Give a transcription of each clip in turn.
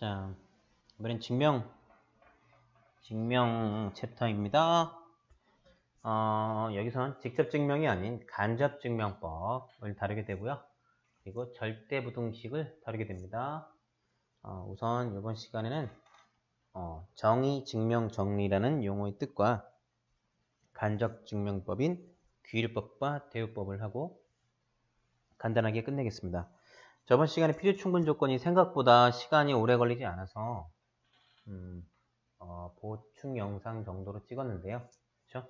자, 이번엔 증명 챕터입니다. 여기선 직접 증명이 아닌 간접 증명법을 다루게 되고요. 그리고 절대부등식을 다루게 됩니다. 우선 이번 시간에는 정의, 증명, 정리라는 용어의 뜻과 간접 증명법인 귀율법과 대우법을 하고 간단하게 끝내겠습니다. 저번 시간에 필요 충분 조건이 생각보다 시간이 오래 걸리지 않아서 보충 영상 정도로 찍었는데요. 그렇죠?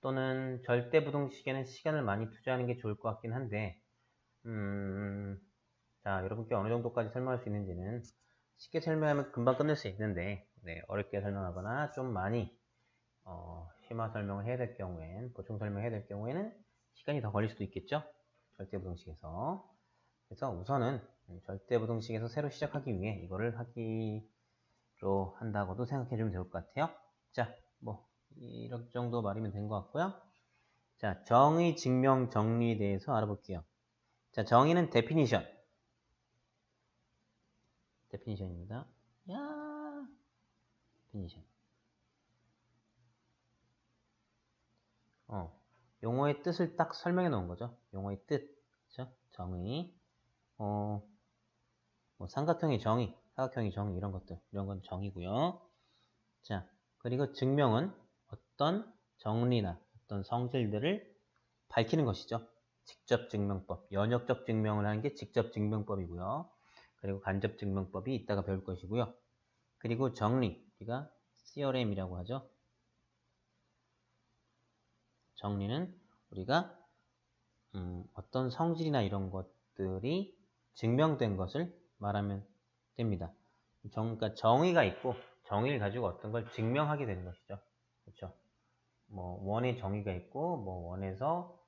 또는 절대부등식에는 시간을 많이 투자하는 게 좋을 것 같긴 한데 자, 여러분께 어느 정도까지 설명할 수 있는지는 쉽게 설명하면 금방 끝낼 수 있는데 어렵게 설명하거나 좀 많이 심화 설명을 해야 될 경우엔, 보충 설명해야 될 경우에는 시간이 더 걸릴 수도 있겠죠? 절대부등식에서. 그래서 우선은 절대부등식에서 새로 시작하기 위해 이거를 하기로 한다고도 생각해주면 좋을 것 같아요. 자, 이런 정도 말이면 된 것 같고요. 자, 정의, 증명, 정리에 대해서 알아볼게요. 자, 정의는 데피니션입니다. 데피니션. 용어의 뜻을 딱 설명해 놓은 거죠. 용어의 뜻. 그렇죠? 정의. 삼각형의 정의, 사각형의 정의 이런 건 정의고요. 자, 그리고 증명은 어떤 정리나 어떤 성질들을 밝히는 것이죠. 직접 증명법, 연역적 증명을 하는 게 직접 증명법이고요. 그리고 간접 증명법이 이따가 배울 것이고요. 그리고 정리, 우리가 theorem이라고 하죠. 정리는 우리가 어떤 성질이나 이런 것들이 증명된 것을 말하면 됩니다. 그러니까 정의가 있고 정의를 가지고 어떤 걸 증명하게 되는 것이죠. 그렇죠? 원의 정의가 있고 원에서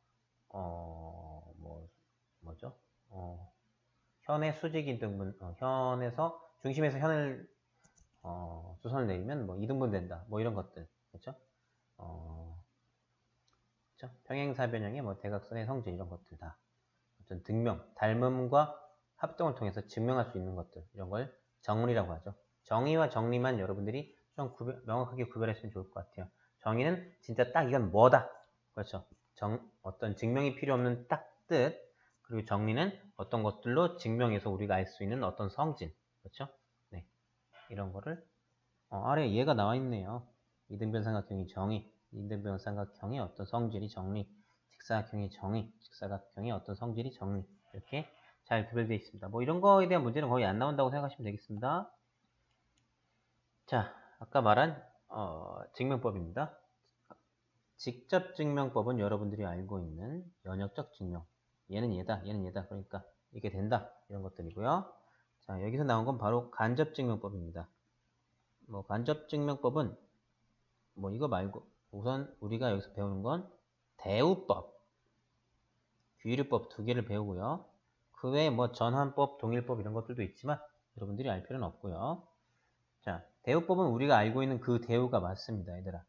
현의 수직이 등분, 현에서 중심에서 현을 수선을 내리면 이등분 된다. 이런 것들. 그렇죠? 그렇죠? 평행사변형의 대각선의 성질 이런 것들 다 어떤 등명, 닮음과 합동을 통해서 증명할 수 있는 것들 이런 걸 정리라고 하죠. 정의와 정리만 여러분들이 좀 명확하게 구별했으면 좋을 것 같아요. 정의는 진짜 딱 이건 뭐다. 그렇죠. 어떤 증명이 필요 없는 딱 뜻. 그리고 정리는 어떤 것들로 증명해서 우리가 알 수 있는 어떤 성질. 그렇죠. 네. 이런 거를 아래에 얘가 나와 있네요. 이등변 삼각형의 정의, 이등변 삼각형의 어떤 성질이 정리, 직사각형의 정의, 직사각형의 어떤 성질이 정리 이렇게 잘 구별되어 있습니다. 이런 거에 대한 문제는 거의 안 나온다고 생각하시면 되겠습니다. 자, 아까 말한 증명법입니다. 직접 증명법은 여러분들이 알고 있는 연역적 증명. 얘는 얘다, 얘는 얘다. 그러니까 이게 된다. 이런 것들이고요. 자, 여기서 나온 건 바로 간접 증명법입니다. 간접 증명법은 이거 말고 우선 우리가 여기서 배우는 건 대우법, 귀율법 두 개를 배우고요. 그 외에 전환법, 동일법 이런 것들도 있지만 여러분들이 알 필요는 없고요. 자, 대우법은 우리가 알고 있는 그 대우가 맞습니다, 얘들아.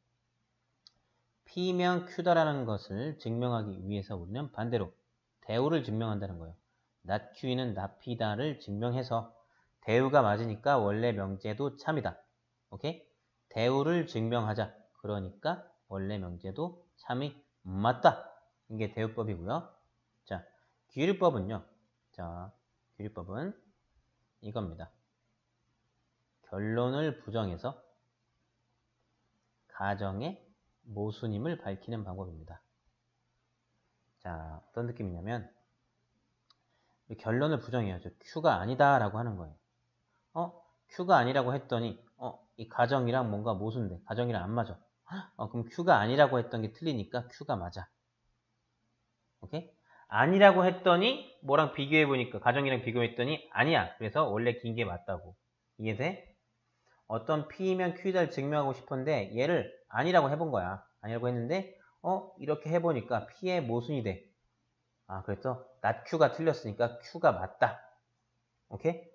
P면 Q다라는 것을 증명하기 위해서 우리는 반대로 대우를 증명한다는 거예요. not Q는 not P다를 증명해서 대우가 맞으니까 원래 명제도 참이다. 오케이? 대우를 증명하자. 그러니까 원래 명제도 참이 맞다. 이게 대우법이고요. 자, 귀율법은요. 자, 귀율법은 이겁니다. 결론을 부정해서 가정의 모순임을 밝히는 방법입니다. 자, 어떤 느낌이냐면 결론을 부정해야죠. Q가 아니다 라고 하는 거예요. Q가 아니라고 했더니 이 가정이랑 뭔가 모순돼. 가정이랑 안 맞아. 그럼 Q가 아니라고 했던 게 틀리니까 Q가 맞아. 오케이? 아니라고 했더니 뭐랑 비교해보니까 가정이랑 비교했더니 아니야. 그래서 원래 긴 게 맞다고. 이해돼? 어떤 P면 Q를 증명하고 싶은데 얘를 아니라고 해본 거야. 아니라고 했는데 이렇게 해보니까 P의 모순이 돼. 그래서 not Q가 틀렸으니까 Q가 맞다. 오케이?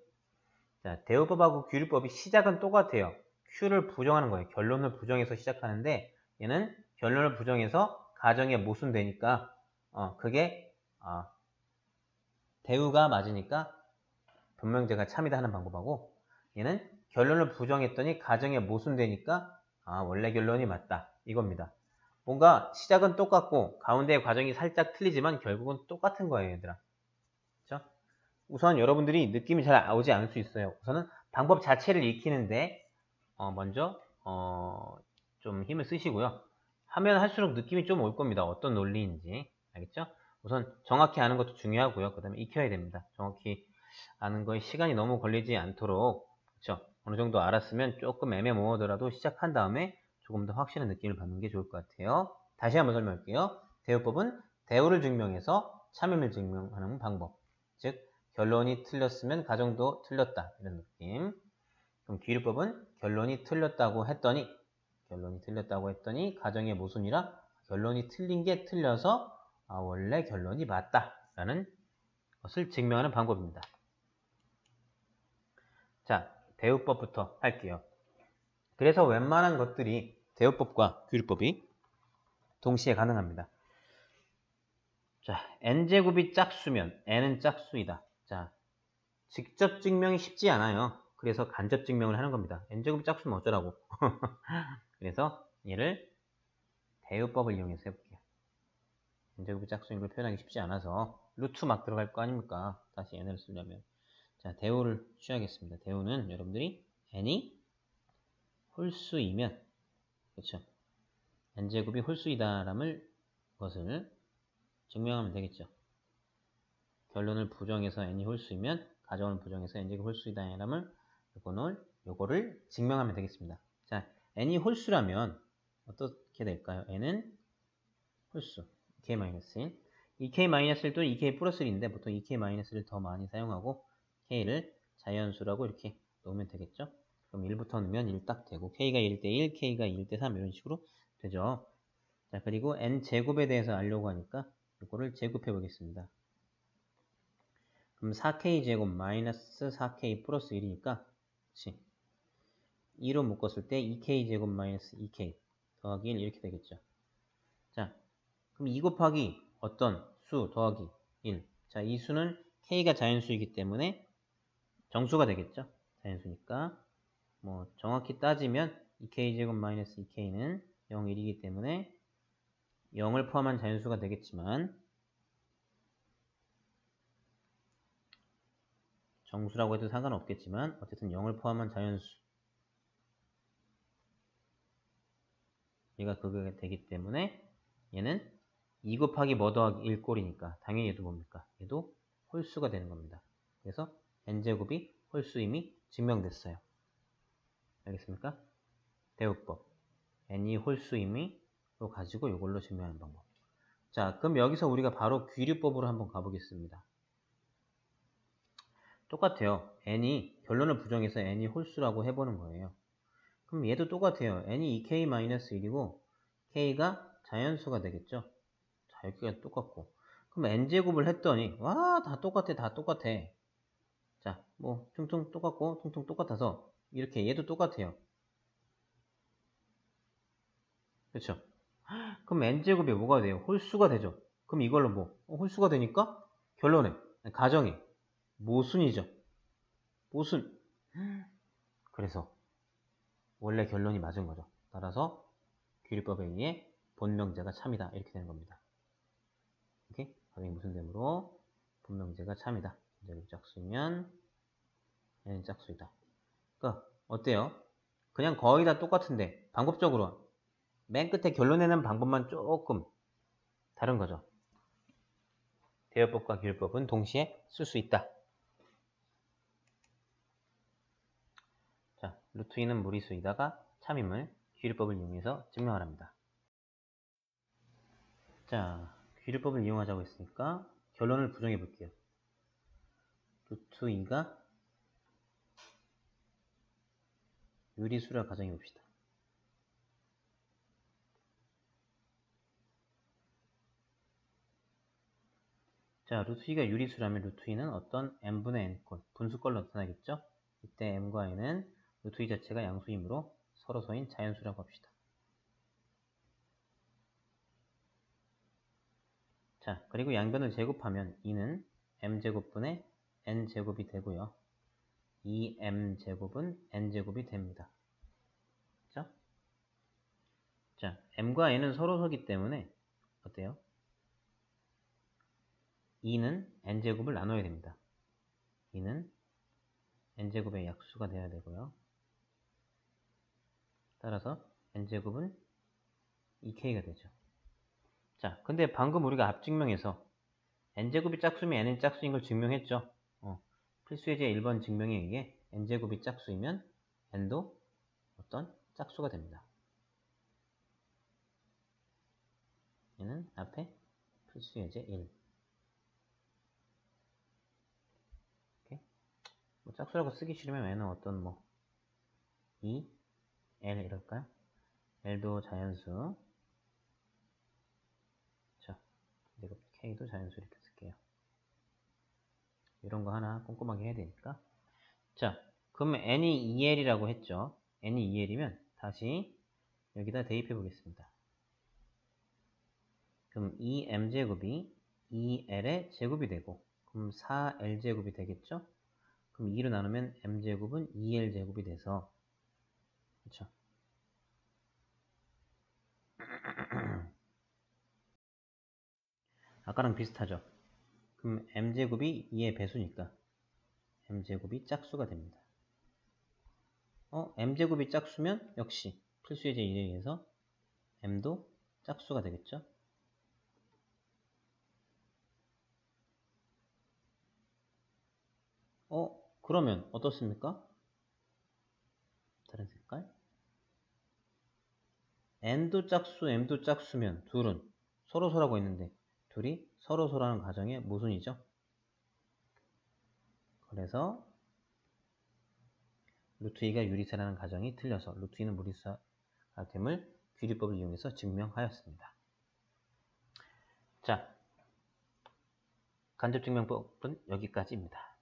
자, 대우법하고 귀율법이 시작은 똑같아요. Q를 부정하는 거예요. 결론을 부정해서 시작하는데 얘는 결론을 부정해서 가정에 모순되니까 그게 대우가 맞으니까 변명제가 참이다 하는 방법하고 얘는 결론을 부정했더니 가정에 모순되니까 원래 결론이 맞다. 이겁니다. 뭔가 시작은 똑같고 가운데의 과정이 살짝 틀리지만 결국은 똑같은 거예요, 얘들아. 그렇죠? 우선 여러분들이 느낌이 잘 오지 않을 수 있어요. 우선은 방법 자체를 익히는데 먼저 좀 힘을 쓰시고요. 하면 할수록 느낌이 좀 올 겁니다. 어떤 논리인지. 알겠죠? 우선 정확히 아는 것도 중요하고요. 그 다음에 익혀야 됩니다. 정확히 아는 거에 시간이 너무 걸리지 않도록, 그렇죠? 어느 정도 알았으면 조금 애매모호하더라도 시작한 다음에 조금 더 확실한 느낌을 받는 게 좋을 것 같아요. 다시 한번 설명할게요. 대우법은 대우를 증명해서 참임을 증명하는 방법. 즉 결론이 틀렸으면 가정도 틀렸다, 이런 느낌. 그럼 귀류법은 결론이 틀렸다고 했더니 가정의 모순이라 결론이 틀린 게 틀려서 원래 결론이 맞다 라는 것을 증명하는 방법입니다. 자, 대우법부터 할게요. 그래서 웬만한 것들이 대우법과 귀류법이 동시에 가능합니다. 자, n제곱이 짝수면 n은 짝수이다. 자, 직접 증명이 쉽지 않아요. 그래서 간접 증명을 하는 겁니다. n제곱이 짝수면 어쩌라고. 그래서 얘를 대우법을 이용해서 해볼게요. n제곱이 짝수인 걸 표현하기 쉽지 않아서 루트 막 들어갈 거 아닙니까? 다시 n을 쓰려면. 자, 대우를 취하겠습니다. 대우는 여러분들이 n이 홀수이면, 그렇죠? n제곱이 홀수이다라는 것을 증명하면 되겠죠. 결론을 부정해서 n이 홀수이면 가정을 부정해서 n제곱 홀수이다라는 요거를 증명하면 되겠습니다. 자, n이 홀수라면 어떻게 될까요? n은 홀수, 2k-1. 2k-1 또는 2k 플러스 1인데 보통 2k-를 더 많이 사용하고 k를 자연수라고 이렇게 놓으면 되겠죠? 그럼 1부터 넣으면 1 딱 되고 k가 1대 1, k가 1대 3 이런 식으로 되죠. 자, 그리고 n제곱에 대해서 알려고 하니까 이거를 제곱해 보겠습니다. 그럼 4k제곱 마이너스 4k 플러스 1이니까 그치? 2로 묶었을 때 2k제곱 마이너스 2k 더하기 1 이렇게 되겠죠. 자, 그럼 2 곱하기 어떤 수 더하기 1. 자, 이 수는 k가 자연수이기 때문에 정수가 되겠죠. 자연수니까 뭐 정확히 따지면 2k제곱 마이너스 2k는 0, 1이기 때문에 0을 포함한 자연수가 되겠지만 정수라고 해도 상관없겠지만 어쨌든 0을 포함한 자연수 얘가 그게 되기 때문에 얘는 2 곱하기 뭐 더하기 1 꼴이니까 당연히 얘도 뭡니까? 얘도 홀수가 되는 겁니다. 그래서 n제곱이 홀수임이 증명됐어요. 알겠습니까? 대우법 n이 홀수임이 또 가지고 이걸로 증명하는 방법. 자, 그럼 여기서 우리가 바로 귀류법으로 한번 가보겠습니다. 똑같아요. n이 결론을 부정해서 n이 홀수라고 해보는 거예요. 그럼 얘도 똑같아요. n이 2k-1이고 k가 자연수가 되겠죠. 자, 여기가 똑같고 그럼 n제곱을 했더니 와, 다 똑같아. 자, 뭐 퉁퉁 똑같고 퉁퉁 똑같아서 이렇게 얘도 똑같아요. 그렇죠? 그럼 n제곱이 뭐가 돼요? 홀수가 되죠. 그럼 이걸로 뭐 홀수가 되니까 결론에 가정에 모순이죠. 모순. 그래서 원래 결론이 맞은 거죠. 따라서 귀류법에 의해 본명제가 참이다. 이렇게 되는 겁니다. 이렇게 가정이 모순되므로 본명제가 참이다. n제곱 짝수면 n은 짝수이다. 그러니까 어때요? 그냥 거의 다 똑같은데 방법적으로 맨 끝에 결론 내는 방법만 조금 다른 거죠. 대여법과 귀류법은 동시에 쓸 수 있다. 자, 루트 2는 무리수이다가 참임을 귀류법을 이용해서 증명을 합니다. 자, 귀류법을 이용하자고 했으니까 결론을 부정해 볼게요. 루트 2가 유리수라 가정해 봅시다. 자, 루트 2가 유리수라면 루트 2는 어떤 n분의 n꼴, 분수꼴로 나타나겠죠? 이때 m과 n은 루트 2 자체가 양수이므로 서로서인 자연수라고 합시다. 자, 그리고 양변을 제곱하면 2는 m제곱분의 n제곱이 되고요. 2m제곱은 n제곱이 됩니다. 그쵸? 자, m과 n은 서로서기 때문에 어때요? 2는 n제곱을 나눠야 됩니다. 2는 n제곱의 약수가 돼야 되고요. 따라서 n제곱은 2k가 되죠. 자, 근데 방금 우리가 앞증명에서 n제곱이 짝수면 n은 짝수인 걸 증명했죠. 필수예제 1번 증명에 의해 n제곱이 짝수이면 n도 어떤 짝수가 됩니다. 얘는 앞에 필수예제 1. 이렇게. 짝수라고 쓰기 싫으면 얘는 어떤 2, L 이럴까요? L도 자연수. 자, 그리고 K도 자연수 이렇게 쓸게요. 이런 거 하나 꼼꼼하게 해야 되니까. 자, 그러면 n이 2L이라고 했죠. n이 2L이면 다시 여기다 대입해 보겠습니다. 그럼 2m제곱이 2L의 제곱이 되고, 그럼 4L제곱이 되겠죠? 그럼 2로 나누면 m제곱은 2L제곱이 돼서, 그쵸? 아까랑 비슷하죠? 그럼 m제곱이 2의 배수니까 m제곱이 짝수가 됩니다. m제곱이 짝수면 역시 필수예제 1에 의해서 m도 짝수가 되겠죠? 그러면 어떻습니까? 다른 색깔? n도 짝수, m도 짝수면 둘은 서로서라고 했는데 둘이 서로서라는 가정의 모순이죠. 그래서 루트 2가 유리수라는 가정이 틀려서 루트 2는 무리수가 됨을 귀리법을 이용해서 증명하였습니다. 자, 간접증명법은 여기까지입니다.